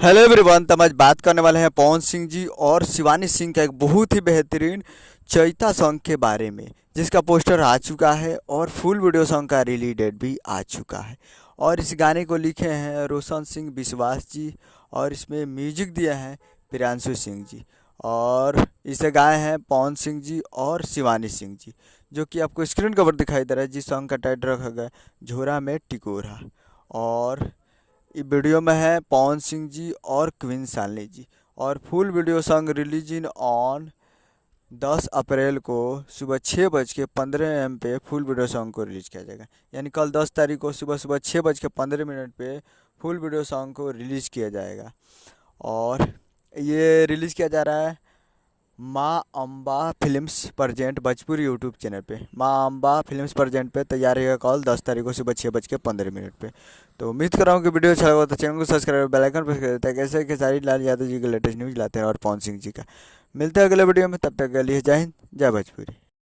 Hello everyone. तो हम आज बात करने वाले हैं पवन सिंह जी और शिवानी सिंह का एक बहुत ही बेहतरीन चैता सॉन्ग के बारे में, जिसका पोस्टर आ चुका है और फुल वीडियो सॉन्ग का रिलीज डेट भी आ चुका है। और इस गाने को लिखे हैं रोशन सिंह विश्वास जी और इसमें म्यूजिक दिया है प्रियांशु सिंह जी और इसे गाए हैं पवन सिंह जी और शिवानी सिंह जी, जो कि आपको स्क्रीन कवर दिखाई दे रहा है। जिस सॉन्ग का टाइटल रखा गया है झोरा में टिकोरा। और ये वीडियो में है पवन सिंह जी और क्वीन शालिनी जी। और full video song release in on 10 अप्रैल को सुबह 6:15 AM पे फुल वीडियो सॉन्ग को रिलीज किया जाएगा। यानी कल 10 तारीख को सुबह सुबह 6:15 पे फुल वीडियो सॉन्ग को रिलीज किया जाएगा। और ये रिलीज किया जा रहा है माँ Amba films present Bhojpuri YouTube channel पे। माँ अम्बा फिल्म्स प्रेजेंट पे तैयार रहेगा कॉल 10 तारीख को सुबह 6:15 पे। तो उम्मीद कर रहा हूँ कि वीडियो अच्छा लगा तो चैनल को सब्सक्राइब बेल आइकन प्रेस कर देता है। कैसे खेसारी लाल यादव जी के लेटेस्ट न्यूज़ लाते हैं और पवन सिंह जी का। मिलते हैं अगले वीडियो में, तब तक के लिए जय हिंद जय भोजपुरी।